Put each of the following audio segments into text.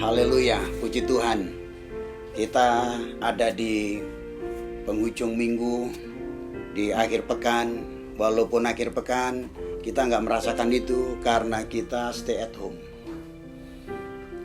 Haleluya, puji Tuhan. Kita ada di penghujung minggu, di akhir pekan. Walaupun akhir pekan kita nggak merasakan itu karena kita stay at home.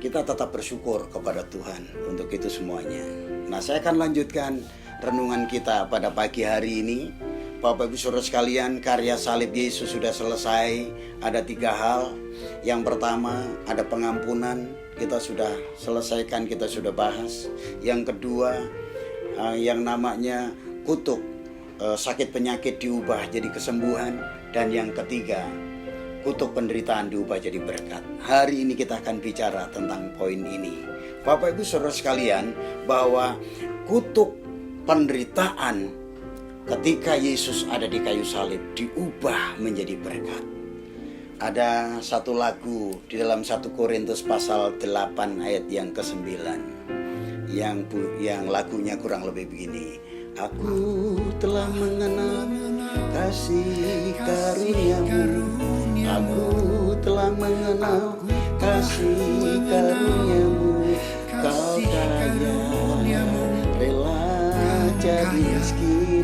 Kita tetap bersyukur kepada Tuhan untuk itu semuanya. Nah, saya akan lanjutkan renungan kita pada pagi hari ini. Bapak Ibu Saudara sekalian, karya salib Yesus sudah selesai. Ada 3 hal. Yang pertama, ada pengampunan. Kita sudah selesaikan, kita sudah bahas. Yang kedua, yang namanya kutuk, sakit penyakit diubah jadi kesembuhan. Dan yang ketiga, kutuk penderitaan diubah jadi berkat. Hari ini kita akan bicara tentang poin ini. Bapak Ibu Saudara sekalian, bahwa kutuk penderitaan ketika Yesus ada di kayu salib diubah menjadi berkat. Ada satu lagu di dalam 1 Korintus pasal 8 ayat yang ke-9 yang lagunya kurang lebih begini. Aku telah mengenal kasih karuniamu, aku telah mengenal kasih karuniamu, kau kaya rela jadi miskin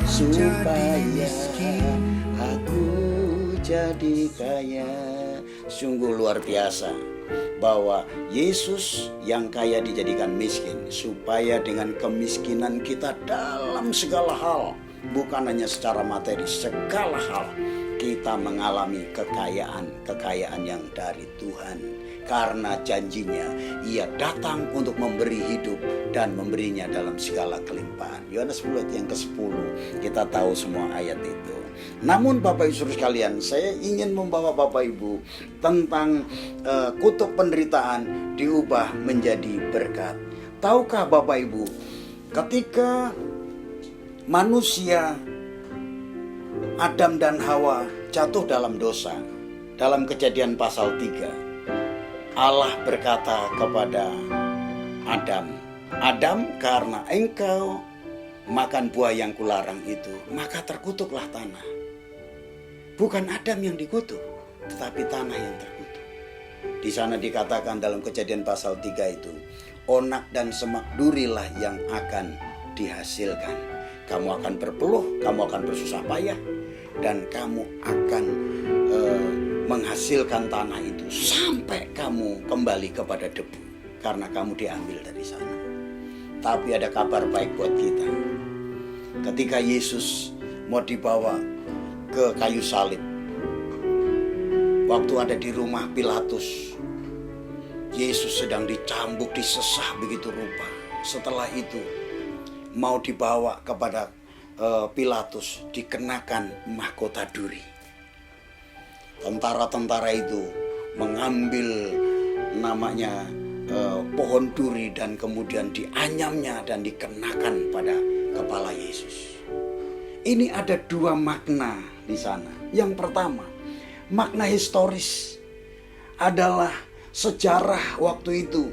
supaya aku jadi kaya. Sungguh luar biasa bahwa Yesus yang kaya dijadikan miskin supaya dengan kemiskinan kita dalam segala hal, bukan hanya secara materi, segala hal kita mengalami kekayaan yang dari Tuhan. Karena janjinya Ia datang untuk memberi hidup dan memberinya dalam segala kelimpahan. Yohanes 10 ayat yang ke-10, kita tahu semua ayat itu. Namun Bapak Ibu Saudara sekalian, saya ingin membawa Bapak Ibu tentang kutuk penderitaan diubah menjadi berkat. Tahukah Bapak Ibu, ketika manusia Adam dan Hawa jatuh dalam dosa, dalam Kejadian pasal 3, Allah berkata kepada Adam, "Adam, karena engkau makan buah yang kularang itu, maka terkutuklah tanah." Bukan Adam yang dikutuk, tetapi tanah yang terkutuk. Di sana dikatakan dalam Kejadian pasal 3 itu, onak dan semak durilah yang akan dihasilkan. Kamu akan berpeluh, kamu akan bersusah payah, dan kamu akan menghasilkan tanah itu sampai kamu kembali kepada debu, karena kamu diambil dari sana. Tapi ada kabar baik buat kita. Ketika Yesus mau dibawa ke kayu salib, waktu ada di rumah Pilatus, Yesus sedang dicambuk, disesah begitu rupa. Setelah itu mau dibawa kepada Pilatus, dikenakan mahkota duri. Tentara-tentara itu mengambil namanya pohon duri dan kemudian dianyamnya dan dikenakan pada kepala Yesus. Ini ada 2 makna di sana. Yang pertama, makna historis adalah sejarah waktu itu.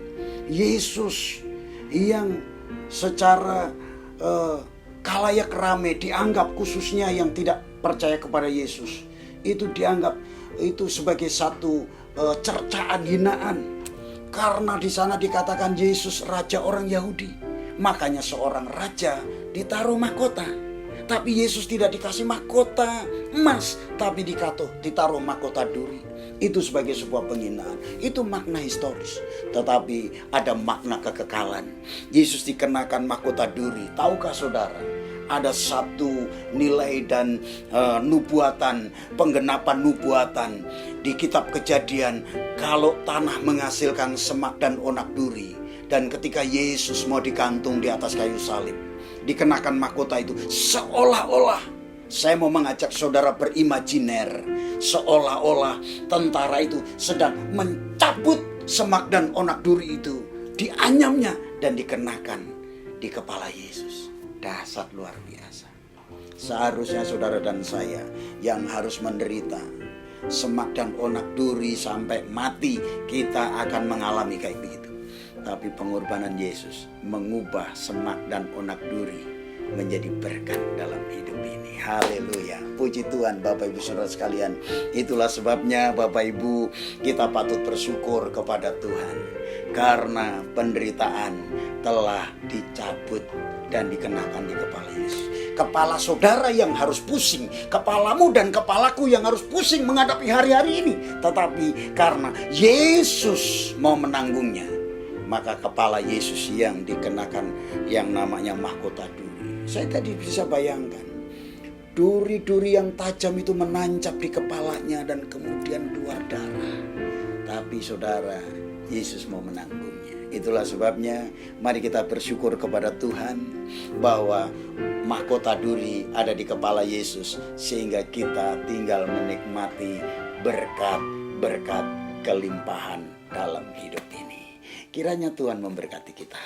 Yesus yang secara khalayak rame dianggap, khususnya yang tidak percaya kepada Yesus, itu dianggap itu sebagai satu cercaan, hinaan. Karena di sana dikatakan Yesus raja orang Yahudi, makanya seorang raja ditaruh mahkota. Tapi Yesus tidak dikasih mahkota emas, tapi ditaruh mahkota duri. Itu sebagai sebuah penghinaan. Itu makna historis. Tetapi ada makna kekekalan. Yesus dikenakan mahkota duri. Tahukah saudara, ada satu nilai dan nubuatan, penggenapan nubuatan di kitab Kejadian. Kalau tanah menghasilkan semak dan onak duri, dan ketika Yesus mau digantung di atas kayu salib, dikenakan mahkota itu, seolah-olah, saya mau mengajak saudara berimajiner, seolah-olah tentara itu sedang mencabut semak dan onak duri itu, dianyamnya dan dikenakan di kepala Yesus. Dahsyat luar biasa. Seharusnya saudara dan saya yang harus menderita semak dan onak duri sampai mati, kita akan mengalami kayak begitu. Tapi pengorbanan Yesus mengubah semak dan onak duri menjadi berkat dalam hidup ini. Haleluya. Puji Tuhan Bapak Ibu Saudara sekalian. Itulah sebabnya Bapak Ibu kita patut bersyukur kepada Tuhan. Karena penderitaan telah dicabut dan dikenakan di kepala Yesus. Kepala saudara yang harus pusing, kepalamu dan kepalaku yang harus pusing menghadapi hari-hari ini. Tetapi karena Yesus mau menanggungnya, maka kepala Yesus yang dikenakan yang namanya mahkota duri. Saya tadi bisa bayangkan, duri-duri yang tajam itu menancap di kepalanya dan kemudian keluar darah. Tapi saudara, Yesus mau menanggungnya. Itulah sebabnya mari kita bersyukur kepada Tuhan bahwa mahkota duri ada di kepala Yesus, sehingga kita tinggal menikmati berkat-berkat kelimpahan dalam hidup ini. Kiranya Tuhan memberkati kita.